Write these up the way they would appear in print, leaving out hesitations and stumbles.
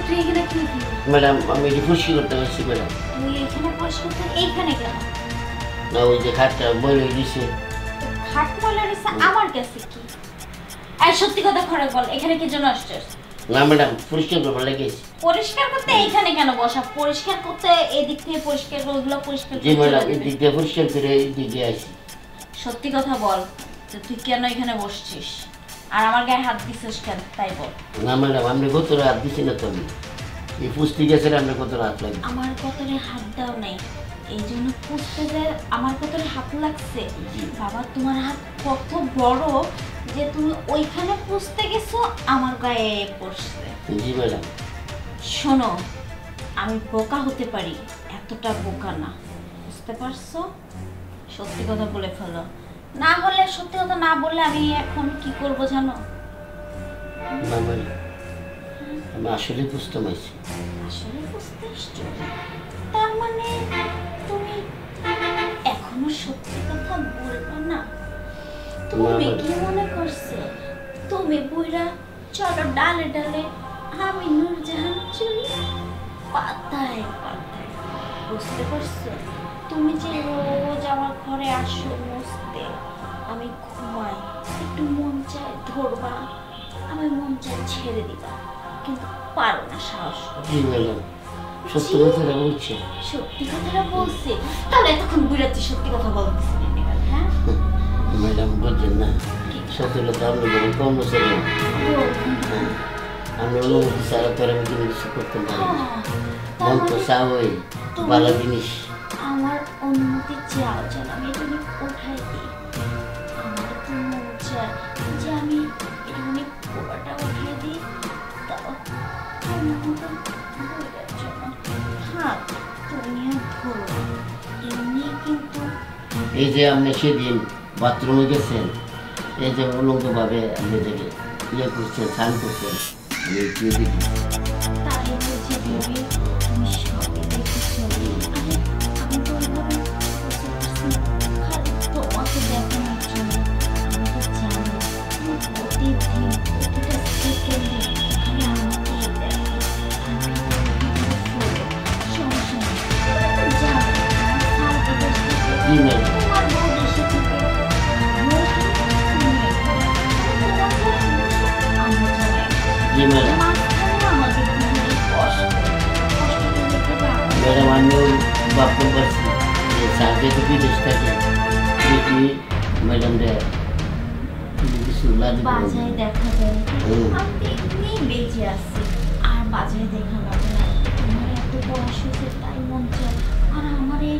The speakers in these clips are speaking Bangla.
তুই এখানে কি কি ম্যাডাম আমি রিফ্রেশ করতে আসছি ম্যাডাম। তুই এখানে বসে করতে এইখানে কেন? না ওই যে খাটটা বই হয়ে দিছে। খাট ময়লা রয়েছে আমার কাছে কি? আর সত্যি কথা করে বল, এখানে কি জন্য আসছিস? না ম্যাডাম পরিষ্কার করবার লেগেছি। পরিষ্কার করতে এইখানে কেন বসা? পরিষ্কার করতে এদিক থেকে পরিষ্কার করে ওগুলো পরিষ্কার জি ম্যাডাম এই দিক দিয়ে পরিষ্কার করে এই দিক দিয়ে আসি। সত্যি কথা বল যে তুই কেন এখানে বসছিস আর আমার গায়ে হাত দিছিস কেন তাই বল। না ম্যাডাম আপনি কত হাত দিছি না তো আমি এই পুষ্টি গেছে আপনি কত হাত লাগবে? আমার কতরে হাত দাও নাই এই জন্য পুষতে যে আমার কতরে হাত লাগছে। বাবা তোমার হাত কত বড় যে তুমি ওইখানে পুষতে গেছো আমার গায়ে পড়ছে। জি ম্যাডাম। শোনো আমি বোকা হতে পারি, এতটা বোকা না, বুঝতে পারছো? সত্যি কথা বলে ফেলো, না হলে সত্যি কথা না বললে আমি এখন কি করব জানো? না ম্যাডাম আমি আসলে বুঝতে পারছি। আসলে বুঝতে এসছো? তার মানে তুমি এখনো সত্যি কথা বলবে না? তুমি কি মনে করছো তুমি বুইরা চলো ডালে ডালে, আমি নূরজাহান চলি পাতায় পাতায়, বুঝতে পারছো? তুমি যে রোজ আমার ঘরে আসো মুছতে, আমি ঘুমাই, একটু মন চায় ধরবা, আমি মন চায় ছেড়ে দিবা, কিন্তু পারো না সাহস করে। জি ম্যাডাম সত্যি কথাটা বলছি। সত্যি কথাটা বলছি? তাহলে এতক্ষণ বুড়াচ্ছি সত্যি কথা বলতেছিলেন এবার? হ্যাঁ ম্যাডাম বলছেন না সত্যি কথা আপনি বলেন কম বছর আমি অনুমতি ছাড়া তোর আমি কিছু করতে পারি মন তো চাওই ভালো জিনিস। আমার অনুমতি চাও যেন আমি এটা উঠাই দিই। আমার তো মন চায় যে আমি এখানে পোড়াটা উঠাই দিই, তাও থাক তুমিও ধরো এমনি। কিন্তু এই যে আপনি সেদিন বাথরুমে গেছেন এই যে উলঙ্গ ভাবে আপনি দেখে ইয়ে করছেন স্নান করছেন দেখি তাই বলছি বেবি তুমি সবই দেখেছো। আমি তো ওইভাবে বুঝতে পারছি খালি তোমাকে দেখানোর জন্য। আমি তো জানি তুমি প্রতিদিন প্রতিটা সেকেন্ডে খালি আমাকেই দেখো। সমস্যা নেই, তুমি তো জানো আমার স্যার বিদেশ থেকে, জি ম্যাডাম তোমার বউ দেশে থেকে, জি ম্যাডাম। ম্যাডাম আমিও ভাবতে পারছি যে স্যার যেহেতু বিদেশ থাকে দেখি ম্যাডাম কিছু লাগে বাজারে দেখা যায় আমি এমনি বেঁচে আছি আর বাজারে দেখা লাগে না। আমার এত বয়স হয়েছে তাই মন চায়, আর আমার এই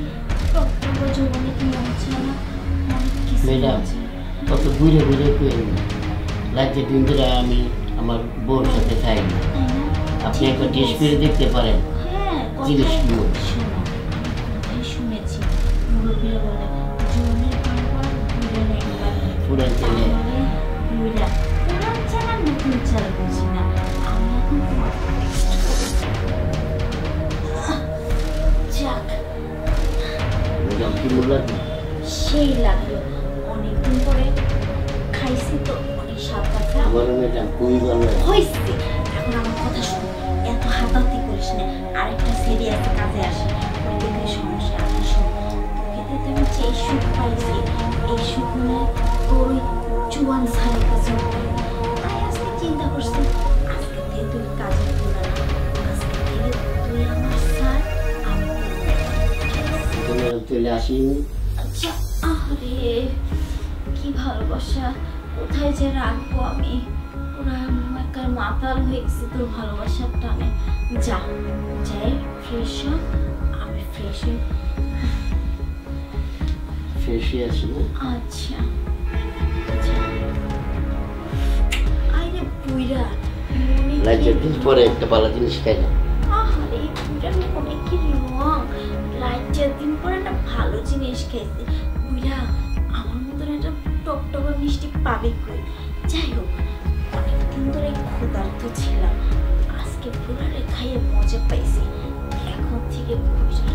টকটক জীবনে কি মন চায় না অনেক কিছু। ম্যাডাম কত ঘুরে ঘুরে পেয়ে রাজ্যে দিন ধরে আমি আমার বউর সাথে খাই না। আপনি একটা টেস্ট করে দেখতে পারেন জিনিসগুলো। শুনেছি মুরব্বীরা বলে জনের পর পুরান তেলে পুরান চাল আর নতুন চাল বুঝি না। আমি এখন যাক ম্যাডাম কি বললাম সেই লাগলো, অনেকদিন পরে খাইছি তো অনেক স্বাদ লাগছে আমার ম্যাডাম খুবই ভালো হয়েছে। এখন আমার কথা শুনো, এত হাতাহাতি করিস না, আরেকটা সিরিয়াস কাজে আসে ওই দেখলে সমস্যা আছে। শোন তোকে তো আমি যে সুখ পাইছি এই সুখ নিয়ে তোর ওই জুয়ান সারের কাছে তাই আজকে চিন্তা করছি আজকে থেকে তুই কাজে তোলা না, আজকে থেকে তুই আমার স্যার আমি ম্যাডাম চলে আসিনি। আচ্ছা আরে কি ভালোবাসা, কোথায় যে রাখবো আমি, ওরা একার মাতাল হয়ে গেছে তোর ভালোবাসার টানে। যা যাই ফ্রেশ হ, আমি ফ্রেশ হই। ফ্রেশ হয়ে আসি না? আচ্ছা আরে বুইরা লাইটের দিন পরে একটা ভালো জিনিস খাইলাম। আরে বুইরা মনে কি রং, লাইটের দিন পরে একটা ভালো জিনিস খাইছে। বুইরা আমার মতন একটা টকটকা মিষ্টি পাবে কই? যাই হোক অনেকদিন ধরে ক্ষুধার্ত ছিলাম, আজকে পুরারে খাইয়ে মজা পাইছি। এখন থেকে বুইরা